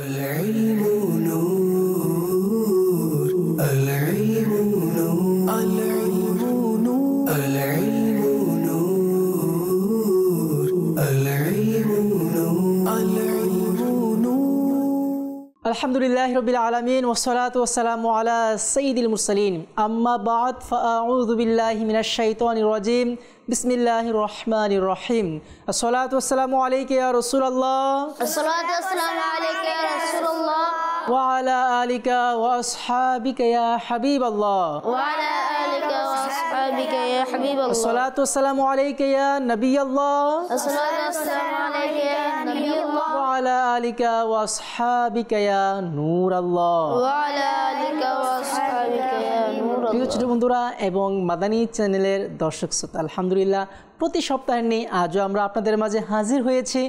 العلم نور العلم نور العلم نور العلم نور العلم نور العلم نور الحمد لله رب العالمين والصلاة والسلام على سيد المرسلين أما بعد فأعوذ بالله من الشيطان الرجيم بسم الله الرحمن الرحيم الصلاة والسلام عليك يا رسول الله الصلاة والسلام عليك يا رسول الله وعلى آلك وأصحابك يا حبيب الله وعلى آلك وأصحابك يا حبيب الله الصلاة والسلام عليك يا نبي الله الصلاة والسلام عليك يا نبي الله وعلى آلك وأصحابك يا نور الله وعلى آلك وأصحابك يا نور প্রিয় الله ছোট বন্ধুরা এবং মাদানী চ্যানেলের দর্শক শ্রোতা, আলহামদুলিল্লাহ প্রতি সপ্তাহে নিয়ে আজও আমরা আপনাদের মাঝে হাজির হয়েছি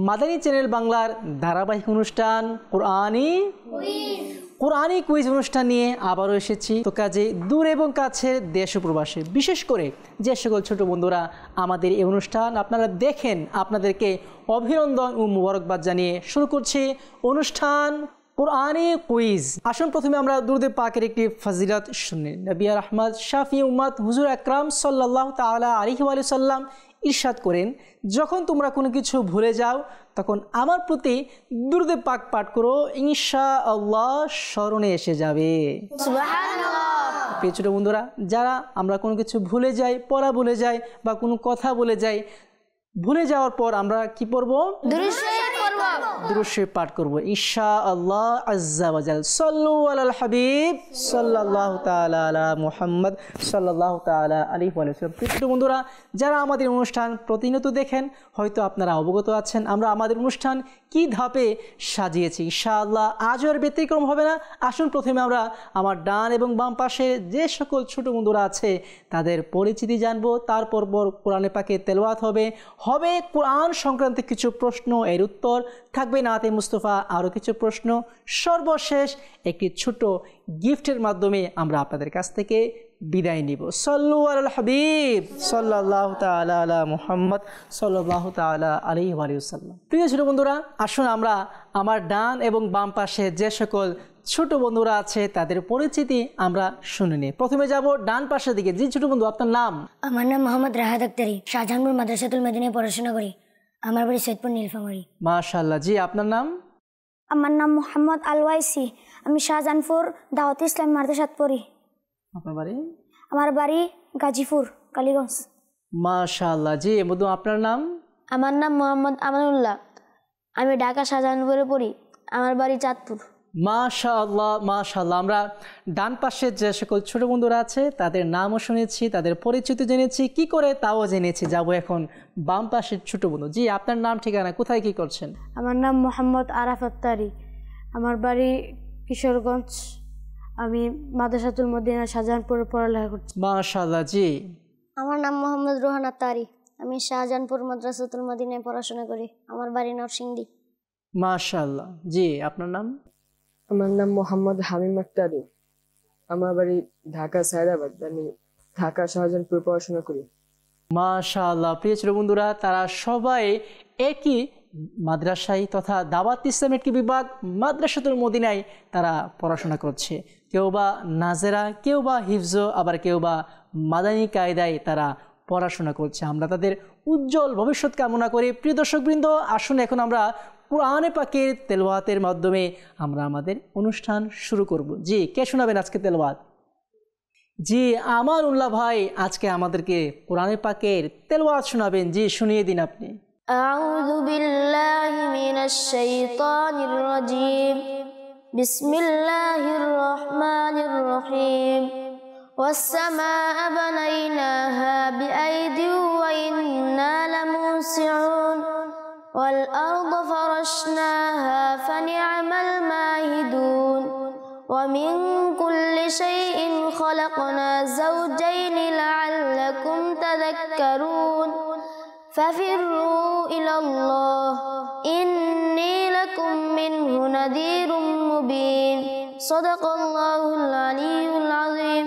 মাদানী চ্যানেল বাংলার ধারাবাহিক অনুষ্ঠান কোরআনী কুইজ অনুষ্ঠান নিয়ে আবারও এসেছি। তো কাজে দূর এবং কাছের দেশ ও প্রবাসে, বিশেষ করে যে সকল ছোট বন্ধুরা আমাদের এই অনুষ্ঠান আপনারা দেখেন, আপনাদেরকে অভিনন্দন ও মুবারকবাদ জানিয়ে শুরু করছি অনুষ্ঠান কোরআনী কুইজ। আসুন প্রথমে আমরা দুরূদে পাকের একটি ফজিলত শুনি। নবী রাহমাত শাফি উম্মত হুজুর আকরাম সাল্লাল্লাহু তাআলা আলাইহি ওয়া সাল্লাম ইরশাদ করেন, যখন তোমরা কোনো কিছু ভুলে যাও তখন আমার প্রতি দুরূদে পাক পাঠ করো, ইনশাআল্লাহ স্মরণে এসে যাবে। সুবহানাল্লাহ। প্রিয় ছোট বন্ধুরা, যারা আমরা কোনো কিছু ভুলে যাই, পড়া ভুলে যাই বা কোনো কথা ভুলে যাই, ভুলে যাওয়ার পর আমরা কি পড়ব? দুরূদ শরীফ পড়ব, দুরূদ শরীফ পাঠ করব ইনশাআল্লাহ আজ্জা ওয়া জাল। সাল্লু আলাল হাবিব সাল্লাল্লাহু তাআলা আলা মুহাম্মদ সাল্লাল্লাহু তাআলা আলাইহি ওয়া সাল্লাম। প্রিয় বন্ধুরা, যারা আমাদের অনুষ্ঠান প্রতিনিয়ত দেখেন, হয়তো আপনারা অবগত আছেন আমরা আমাদের অনুষ্ঠান কি ধাপে সাজিয়েছি। ইনশাআল্লাহ আজও আর ব্যতিক্রম হবে না। আসুন প্রথমে আমরা আমার ডান এবং বাম পাশে যে সকল ছোট বন্ধুরা আছে তাদের পরিচিতি জানবো, তারপর কোরআনে পাকে তেলাওয়াত হবে কোরআন সংক্রান্ত কিছু প্রশ্ন, এর উত্তর থাকবে নাতে মুস্তাফা আরও কিছু প্রশ্ন, সর্বশেষ একটি ছোট গিফটের মাধ্যমে আমরা আপনাদের কাছ থেকে বিদায় নিব। সাল্লু আলাল হাবিব সাল্লাল্লাহু তাআলা আলা মুহাম্মদ সাল্লাল্লাহু তাআলা আলাইহি ওয়া সাল্লাম। প্রিয় ছোট বন্ধুরা, আসুন আমরা আমার ডান এবং বাম পাশে যে সকল ছোট বন্ধুরা আছে তাদের পরিচিতি আমরা শুনে নিই। প্রথমে যাব ডান পাশের দিকে। জি ছোট বন্ধু, আপনার নাম? আমার নাম মোহাম্মদ রাহাত আক্তারি, শাহজাহানপুর মাদ্রাসাতুল মদিনায় পড়াশোনা করি। আমার বাড়ি সৈয়দপুর নীলফামারী। মাশাআল্লাহ। জি আপনার নাম? আমার নাম মোহাম্মদ আলওয়াইসি, আমি শাহজাহানপুর দাওয়াত ইসলাম মাদ্রাসাত পড়ি। আপনার বাড়ি? আমার বাড়ি গাজীপুর কালীগঞ্জ। মাশাআল্লাহ। জি মধু, আপনার নাম? আমার নাম মোহাম্মদ আমানুল্লাহ, আমি ঢাকা শাহজাহানপুরে পড়ি। আমার বাড়ি চাঁদপুর। মাশাআল্লাহ মাশাআল্লাহ। আমরা ডান পাশে যে সকল ছোট বন্ধুরা আছে তাদের নামও শুনেছি, তাদের পরিচিতি জেনেছি, কি করে তাও জেনেছি। যাব এখন বাম পাশের ছোট বন্ধু। জি আপনার নাম, ঠিকানা, কোথায় কি করছেন? আমার নাম মোহাম্মদ আরাফ আত্তারি, আমার বাড়ি কিশোরগঞ্জ। আমি মাদ্রাসাতুল মদিনা শাহজাহানপুরে পড়ালেখা করছি। মাশাআল্লাহ। জি আমার নাম মোহাম্মদ রোহান আত্তারি, আমি শাহজাহানপুর মাদ্রাসাতুল মদিনায় পড়াশোনা করি। আমার বাড়ি নরসিংদী। মাশাআল্লাহ। জি আপনার নাম? আমার নাম মোহাম্মদ হামিম আক্তারি, আমার বাড়ি ঢাকা সায়দাবাদ, আমি ঢাকা শাহজাহানপুর পড়াশোনা করি। মাশাআল্লাহ। প্রিয় ছোট বন্ধুরা, তারা সবাই একই মাদ্রাসায় তথা দাওয়াত ইসলামের কি বিভাগ মাদ্রাসাতুল মদিনায় তারা পড়াশোনা করছে। কেউ বা নাজেরা, কেউ বা হিফজ, আবার কেউ বা মাদানী কায়দায় তারা পড়াশোনা করছে। আমরা তাদের উজ্জ্বল ভবিষ্যৎ কামনা করি। প্রিয় দর্শকবৃন্দ, আসুন এখন আমরা কোরআনে পাকের তেলাওয়াতের মাধ্যমে আমরা আমাদের অনুষ্ঠান শুরু করব। জি কে শোনাবেন আজকে তেলাওয়াত? জি আমানুল্লাহ ভাই আজকে আমাদেরকে কোরআনে পাকের তেলাওয়াত শোনাবেন। জি শুনিয়ে দিন আপনি। أعوذ بالله من الشيطان الرجيم بسم الله الرحمن الرحيم والسماء بنيناها بأيد وإنا لموسعون والأرض فرشناها فنعم الماهدون ومن كل شيء خلقنا زوجين لعلكم تذكرون ففروا إلى الله إني لكم منه نذير مبين صدق الله العلي العظيم।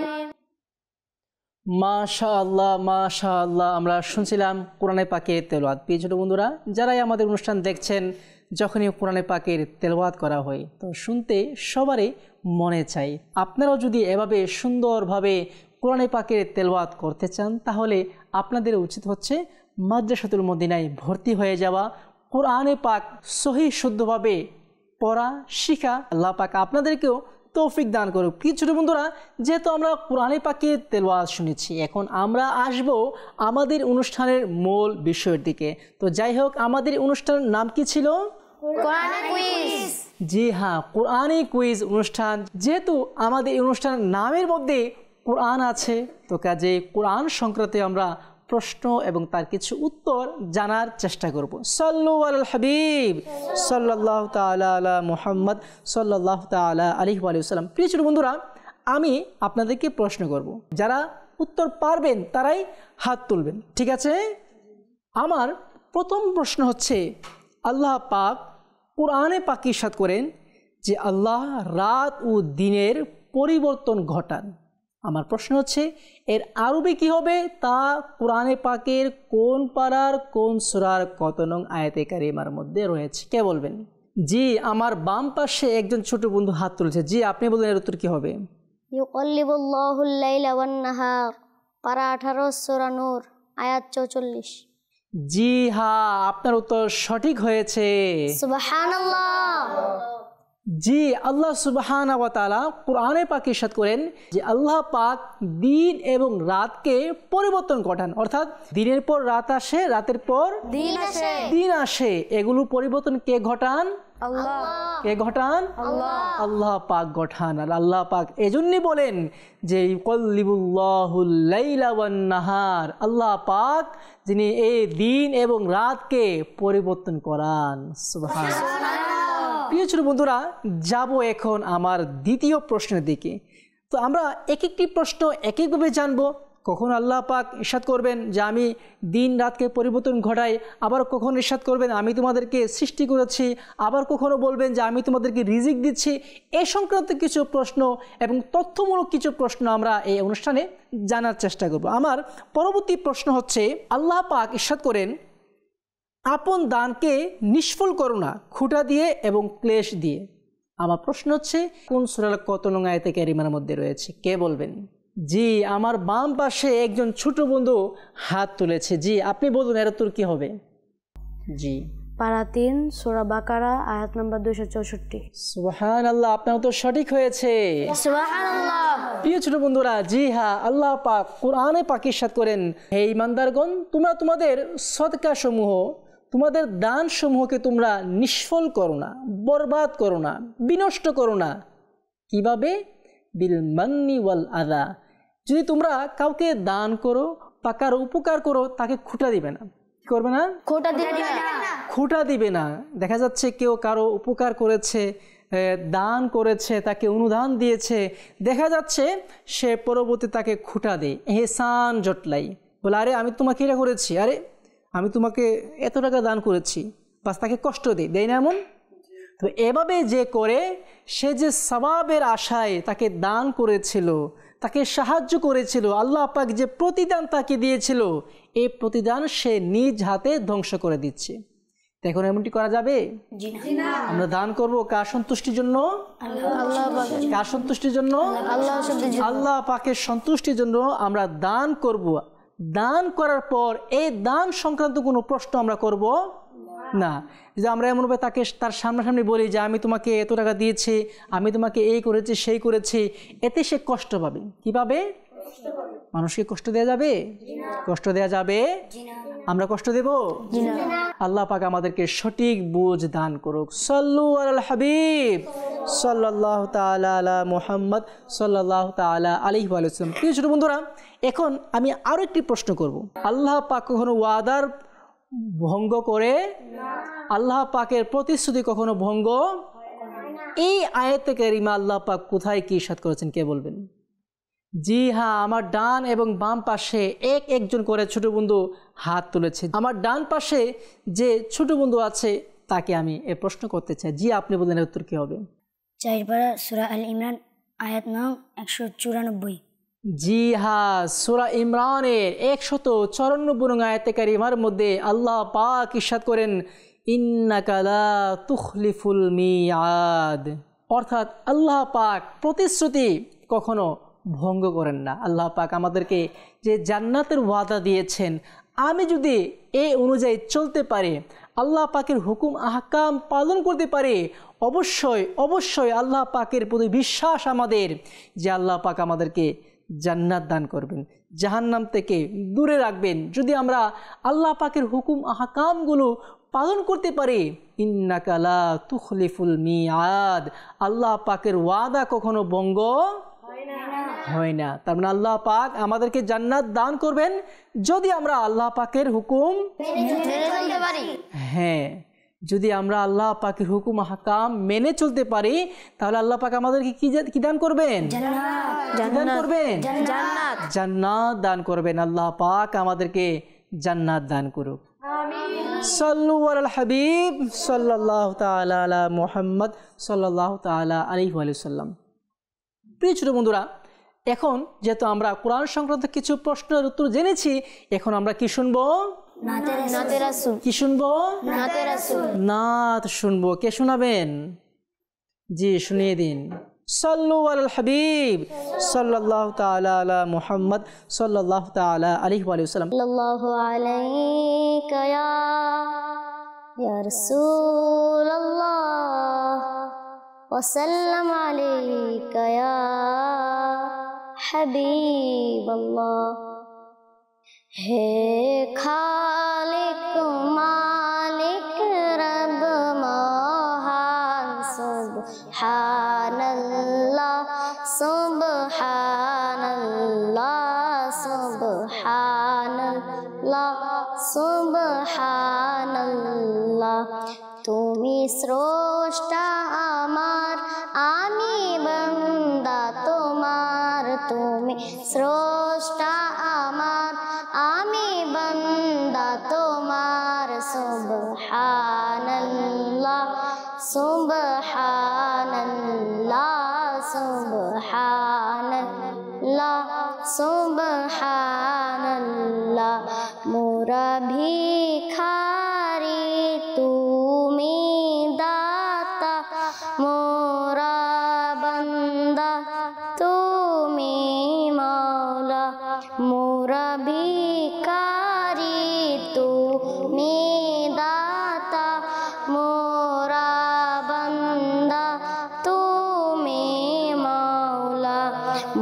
মাশাআল্লাহ মাশাআল্লাহ। আমরা শুনছিলাম কোরআনে পাকের তেলাওয়াত। প্রিয় ছোট বন্ধুরা, যারাই আমাদের অনুষ্ঠান দেখছেন যখনই কোরআনে পাকের তেলাওয়াত করা হয় তো শুনতে সবারই মনে চাই। আপনারাও যদি এভাবে সুন্দরভাবে কোরআনে পাকের তেলাওয়াত করতে চান তাহলে আপনাদের উচিত হচ্ছে মাদ্রাসাতুল মদিনায় ভর্তি হয়ে যাওয়া, কোরআনে পাক সহি শুদ্ধভাবে পড়া শিখা। আল্লাহ পাক আপনাদেরকেও তৌফিক দান করুক। কি ছোট বন্ধুরা, যেহেতু আমরা কোরআনে পাকের তেলাওয়াত শুনেছি, এখন আমরা আসব আমাদের অনুষ্ঠানের মূল বিষয়ের দিকে। তো যাই হোক, আমাদের অনুষ্ঠানের নাম কি ছিল? কোরআনের কুইজ। জি হ্যাঁ, কোরআনি কুইজ অনুষ্ঠান। যেহেতু আমাদের এই অনুষ্ঠানের নামের মধ্যে কোরআন আছে, তো কাজে কোরআন সংক্রান্ত আমরা প্রশ্ন এবং তার কিছু উত্তর জানার চেষ্টা করব। সাল্লু আলাল হাবিব সাল্লাল্লাহু তাআলা আলা মুহাম্মদ সাল্লাল্লাহু তাআলা আলাইহি ওয়া সাল্লাম। প্রিয় ছোট বন্ধুরা, আমি আপনাদেরকে প্রশ্ন করব, যারা উত্তর পারবেন তারাই হাত তুলবেন, ঠিক আছে? আমার প্রথম প্রশ্ন হচ্ছে, আল্লাহ পাক কোরআনে পাক ইরশাদ করেন যে আল্লাহ রাত ও দিনের পরিবর্তন ঘটান। আমার প্রশ্ন হচ্ছে এর আরবি কি হবে, তা কোরআনে পাকের কোন পারার কোন সূরার কত নং আয়াতে কারিমার মধ্যে রয়েছে, কে বলবেন? জি, আমার বাম পাশে একজন ছোট বন্ধু হাত তুলেছে। জি, আপনি বলুন এর উত্তর কি হবে? ইউকাল্লিবুল্লাহুল লাইলা ওয়ান নাহার, পারা 18 সূরা নূর আয়াত 44। জি হ্যাঁ, আপনার উত্তর সঠিক হয়েছে। সুবহানাল্লাহ। জি, আল্লাহ সুবহানাহু ওয়া তাআলা কোরআনে পাক ইরশাদ করেন যে আল্লাহ পাক দিন এবং রাতকে পরিবর্তন ঘটান, অর্থাৎ দিনের পর রাত আসে, রাতের পর দিন আসে। এগুলো পরিবর্তন কে ঘটান? আল্লাহ। কে ঘটান? আল্লাহ পাক ঘটান। আর আল্লাহ পাক এজন্যই বলেন যে ইউকাল্লিবুল্লাহুল লাইলা ওয়ান নাহার, আল্লাহ পাক যিনি এই দিন এবং রাতকে পরিবর্তন করান। সুবহানাল্লাহ। প্রিয় ছোট বন্ধুরা, যাব এখন আমার দ্বিতীয় প্রশ্নের দিকে। তো আমরা এক একটি প্রশ্ন এক একভাবে জানবো। কখন আল্লাহ পাক ইরশাদ করবেন যে আমি দিন রাতকে পরিবর্তন ঘটাই, আবার কখন ইরশাদ করবেন আমি তোমাদেরকে সৃষ্টি করেছি, আবার কখনো বলবেন যে আমি তোমাদেরকে রিজিক দিচ্ছি। এ সংক্রান্ত কিছু প্রশ্ন এবং তথ্যমূলক কিছু প্রশ্ন আমরা এই অনুষ্ঠানে জানার চেষ্টা করব। আমার পরবর্তী প্রশ্ন হচ্ছে, আল্লাহ পাক ইরশাদ করেন আপন দানকে নিষ্ফল করো না খুঁটা দিয়ে এবং ক্লেশ দিয়ে। আমার প্রশ্ন হচ্ছে কোন সূরার কত নং আয়াতে কারিমার মধ্যে রয়েছে, কে বলবেন? জি, আমার বাম পাশে একজন ছোট বন্ধু হাত তুলেছে। জি, আপনি বলুন এর উত্তর কি হবে? জি, পারা 3 সূরা বাকারা আয়াত নাম্বার 264। সুবহানাল্লাহ, আপনার উত্তর সঠিক হয়েছে। সুবহানাল্লাহ। প্রিয় ছোট বন্ধুরা, জি হ্যাঁ, আল্লাহ পাক কোরআনে পাক ইরশাদ করেন হে ঈমানদারগণ, তোমরা তোমাদের সদকা সমূহ, তোমাদের দান সমূহকে তোমরা নিষ্ফল করো না, বরবাদ করো না, বিনষ্ট করো না। কিভাবে? বিল মান্নি ওয়াল আযা। যদি তোমরা কাউকে দান করো বা কারো উপকার করো, তাকে খুঁটা দিবে না। কি করবে না? খোটা দিবে না। খুঁটা দিবে না। দেখা যাচ্ছে কেউ কারো উপকার করেছে, দান করেছে, তাকে অনুদান দিয়েছে, দেখা যাচ্ছে সে পরবর্তী তাকে খুঁটা দেয়, এহসান জটলাই, বলে আরে আমি তোমাকে এটা করেছি, আরে আমি তোমাকে এত টাকা দান করেছি, বাস তাকে কষ্ট দেয় না এমন? তো এভাবে যে করে, সে যে সওয়াবের আশায় তাকে দান করেছিল, তাকে সাহায্য করেছিল, আল্লাহ পাক যে প্রতিদান তাকে দিয়েছিল, এই প্রতিদান সে নিজ হাতে ধ্বংস করে দিচ্ছে। এখন এমনটি করা যাবে? আমরা দান করব কার সন্তুষ্টির জন্য? কার সন্তুষ্টির জন্য? আল্লাহ পাকের সন্তুষ্টির জন্য আমরা দান করব। দান করার পর এই দান সংক্রান্ত কোনো প্রশ্ন আমরা করব না। যে আমরা এমনভাবে তাকে তার সামনাসামনি বলি যে আমি তোমাকে এত টাকা দিয়েছি, আমি তোমাকে এই করেছি সেই করেছি, এতে সে কষ্ট পাবে। কি পাবে? মানুষকে কষ্ট দেওয়া যাবে? কষ্ট দেওয়া যাবে? আমরা কষ্ট দেব? আল্লাহ পাক আমাদেরকে সঠিক বুঝ দান করুক। সাল্লু আলাল হাবিব সাল্লাল্লাহু তাআলা আলা মুহাম্মদ সাল্লাল্লাহু তাআলা আলাইহি ওয়া সাল্লাম। প্রিয় ছোট বন্ধুরা, এখন আমি আরো একটি প্রশ্ন করব। আল্লাহ পাক কখনো ওয়াদার ভঙ্গ করে? আল্লাহ পাকের প্রতিশ্রুতি কখনো ভঙ্গ? এই আয়াতে কারিমা আল্লাহ পাক কোথায় কি ইরশাদ করেছেন, কে বলবেন? জি হ্যাঁ, আমার ডান এবং বাম পাশে একজন করে ছোট বন্ধু হাত তুলেছে। আমার ডান পাশে যে ছোট বন্ধু আছে তাকে আমি এ প্রশ্ন করতে চাই। জি, আপনি বলেন এর উত্তর কি হবে? 4 পারা সূরা আল ইমরান আয়াত নং 194। জি হ্যাঁ, সূরা ইমরানের 194 নং আয়াতে কারিমার মধ্যে আল্লাহ পাক ইরশাদ করেন ইন্নাকা লা তুখলিফুল মিআদ, অর্থাৎ আল্লাহ পাক প্রতিশ্রুতি কখনো ভঙ্গ করেন না। আল্লাহ পাক আমাদেরকে যে জান্নাতের ওয়াদা দিয়েছেন, আমি যদি এই অনুযায়ী চলতে পারি, আল্লাহ পাকের হুকুম আহকাম পালন করতে পারি, অবশ্যই অবশ্যই আল্লাহ পাকের প্রতি বিশ্বাস আমাদের যে আল্লাহ পাক আমাদেরকে জান্নাত দান করবেন, জাহান্নাম থেকে দূরে রাখবেন। যদি আমরা আল্লাহ পাকের হুকুম আহকামগুলো পালন করতে পারি, ইন্নাকা লা তুখলিফুল মিআদ, আল্লাহ পাকের ওয়াদা কখনো ভঙ্গ হয় না। তার মানে আল্লাহ পাক আমাদেরকে জান্নাত দান করবেন যদি আমরা আল্লাহ পাকের হুকুম হ্যাঁ, যদি আমরা আল্লাহ পাকের হুকুম আহকাম মেনে চলতে পারি, তাহলে আল্লাহ পাক আমাদেরকে কি দান করবেন? জান্নাত দান করবেন। আল্লাহ পাক আমাদেরকে জান্নাত দান করুক। সাল্লু আলাল হাবিব সাল্লাল্লাহু তাআলা আলা মুহাম্মদ সাল্লাল্লাহু তাআলা আলাইহি ওয়া সাল্লাম। প্রিয় ছোট বন্ধুরা, এখন যেহেতু আমরা কোরআন সংক্রান্ত কিছু প্রশ্নের উত্তর জেনেছি, এখন আমরা কি শুনবো? কি শুনবো? নাত শুনবো। কে শোনাবেন? জি, শুনিয়ে দিন। সাল্লু আলাল হাবিব সাল্লাল্লাহু তাআলা আলা মুহাম্মদ সাল্লাল্লাহু তাআলা আলাইহি ওয়া সাল্লাম। সাল্লাল্লাহু আলাইকা ইয়া রাসূলুল্লাহ ওয়া সাল্লাম আলাইকা ইয়া হাবিবাল্লাহ। হে খালিক মালিক রব মহান, সুবহানাল্লাহ সুবহানাল্লাহ সুবহানাল্লাহ সুবহানাল্লাহ। তুমি স্রষ্টা আমার, আমি বান্দা তোমার। তুমি স্রষ্টা আমার, আমি বান্দা তোমার। সুবহানাল্লাহ সুবহানাল্লাহ সুবহানাল্লাহ সুবহানাল্লাহ। মোরা ভিখারি তুমি দাতা, মোরা বান্দা তুমি মাওলা। মোরা ভিখারি তুমি দাতা, মোরা বান্দা তুমি মাওলা।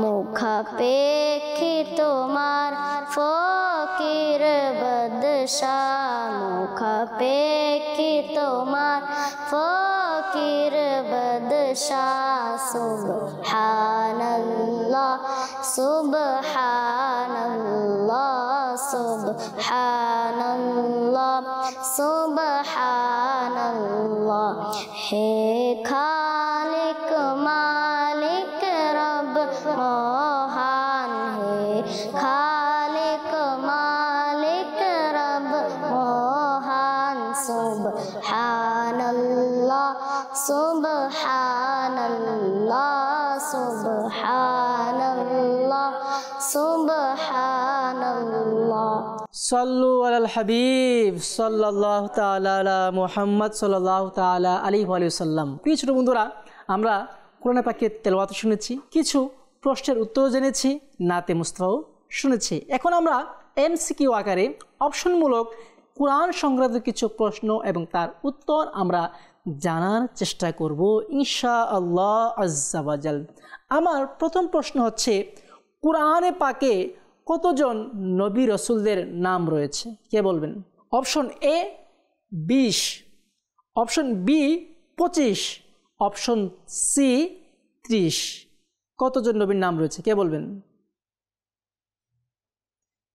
মুখাপেক্ষী তোমার ফকির বাদশাহ, মুখাপেক্ষী তোমার ফকির বাদশাহ। সুবহানাল্লাহ সুবহানাল্লাহ সুবহানাল্লাহ সুবহানাল্লাহ। হে খালিক মালিক রব মহান, হে খালিক মালিক রব মহান। সুবহানাল্লাহ সুবহানাল্লাহ সুবহানাল্লাহ সুবহানাল্লাহ। সাল্লু আলাল হাবিব সাল্লাল্লাহু তাআলা আলা মুহাম্মদ সাল্লাল্লাহু তাআলা আলাইহি ওয়া সাল্লাম। প্রিয় ছোট বন্ধুরা, আমরা কোরআন পাকের তেলাওয়াত শুনেছি, কিছু প্রশ্নের উত্তর জেনেছি, নাতে মুস্তাফাও শুনেছি। এখন আমরা এমসিকিউ আকারে অপশনমূলক কোরআন সংক্রান্ত কিছু প্রশ্ন এবং তার উত্তর আমরা জানার চেষ্টা করব ইনশাআল্লাহ আজ্জা ওয়া জাল। আমার প্রথম প্রশ্ন হচ্ছে, কোরআনে পাকে কতজন নবী রসুলদের নাম রয়েছে? কে বলবেন? Option A 20, option B 25, option C 30। কতজন নবীর নাম রয়েছে? কে বলবেন?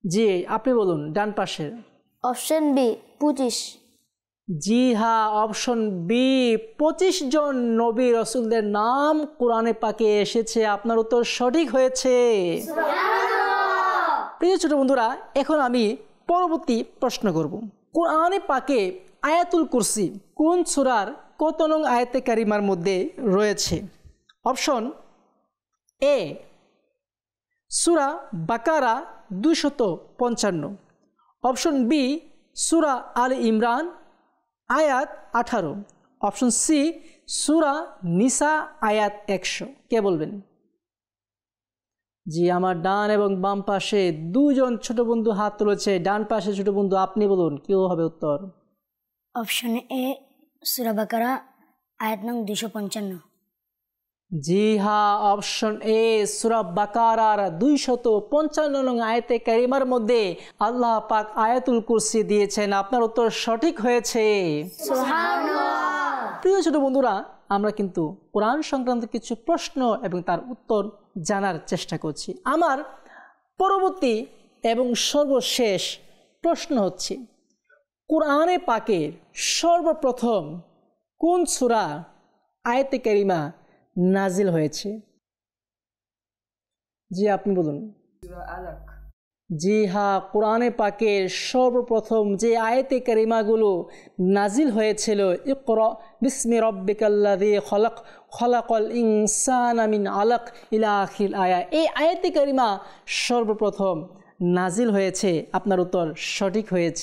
জি, আপনি বলুন, ডান পাশের। Option B 25। জি হ্যাঁ, অপশন বি 25 জন নবী রসুলদের নাম কোরআনে পাকে এসেছে। আপনার উত্তর সঠিক হয়েছে। প্রিয় ছোট বন্ধুরা, এখন আমি পরবর্তী প্রশ্ন করব। কোরআনে পাকে আয়াতুল কুরসি কোন সূরার কত নং আয়াতে কারিমার মধ্যে রয়েছে? অপশন এ সূরা বাকারা 255, অপশন বি সূরা আল ইমরান আয়াত 18। অপশন সি সূরা নিসা আয়াত 100। কে বলবেন? জি, আমার ডান এবং বাম পাশে দুজন ছোট বন্ধু হাত তুলেছে। ডান পাশে ছোট বন্ধু, আপনি বলুন কি হবে উত্তর? অপশন এ সূরা বাকারা আয়াত নং 255। জি হ্যাঁ, অপশন এ সূরা বাকারার 255 নং আয়াতে কারিমার মধ্যে আল্লাহ পাক আয়াতুল কুরসি দিয়েছেন। আপনার উত্তর সঠিক হয়েছে। প্রিয় ছোট বন্ধুরা, আমরা কিন্তু কোরআন সংক্রান্ত কিছু প্রশ্ন এবং তার উত্তর জানার চেষ্টা করছি। আমার পরবর্তী এবং সর্বশেষ প্রশ্ন হচ্ছে, কোরআনে পাকের সর্বপ্রথম কোন সূরা আয়াতে কারিমা নাজিল হয়েছে? জি, আপনি বলুন। সূরা আলাক। জি হ্যাঁ, কোরআনে পাকের সর্বপ্রথম যে আয়াতে কারিমাগুলো নাজিল হয়েছিল, ইকরা বিসমি রাব্বিকাল্লাযী খলাক খলাকাল ইনসানা মিন আলাক ইলা আখির আয়া, এই আয়াতে কারিমা সর্বপ্রথম নাজিল হয়েছে। আপনার উত্তর সঠিক হয়েছে।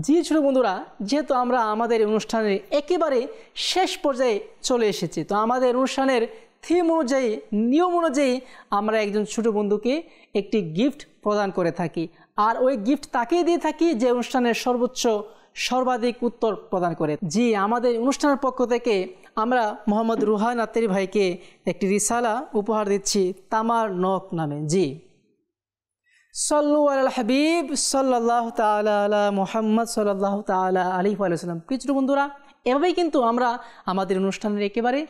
জি ছোট বন্ধুরা, যেহেতু আমরা আমাদের অনুষ্ঠানের একেবারে শেষ পর্যায়ে চলে এসেছি, তো আমাদের অনুষ্ঠানের থিম অনুযায়ী, নিয়ম অনুযায়ী আমরা একজন ছোট বন্ধুকে একটি গিফট প্রদান করে থাকি, আর ওই গিফট তাকেই দিয়ে থাকি যে অনুষ্ঠানের সর্বাধিক উত্তর প্রদান করে। জি, আমাদের অনুষ্ঠানের পক্ষ থেকে আমরা মোহাম্মদ রুহান আত্তারি ভাইকে একটি রিসালা উপহার দিচ্ছি তামার নখ নামে। জি, সল্লু আলাল হাবিব সাল্লাল্লাহু তাআলা আলা মুহাম্মদ সাল্লাল্লাহু তাআলা আলাইহি ওয়া সাল্লাম। কিছু বন্ধুরা, এভাবেই কিন্তু আমরা আমাদের অনুষ্ঠানের একেবারে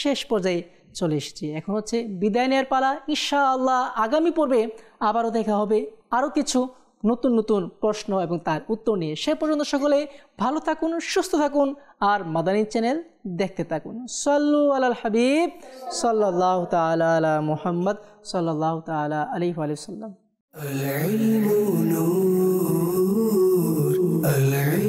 শেষ পর্যায়ে চলে এসেছি। এখন হচ্ছে বিদায় নেওয়ার পালা। ইনশাআল্লাহ আগামী পর্বে আবারও দেখা হবে আরও কিছু নতুন নতুন প্রশ্ন এবং তার উত্তর নিয়ে। সে পর্যন্ত সকলে ভালো থাকুন, সুস্থ থাকুন, আর মাদানী চ্যানেল দেখতে থাকুন। সল্লু আলাল হাবিব সাল্লাল্লাহু তাআলা আলা মুহাম্মদ সাল্লাল্লাহু তাআলা আলাইহি ওয়া সাল্লাম। العلم نور العلم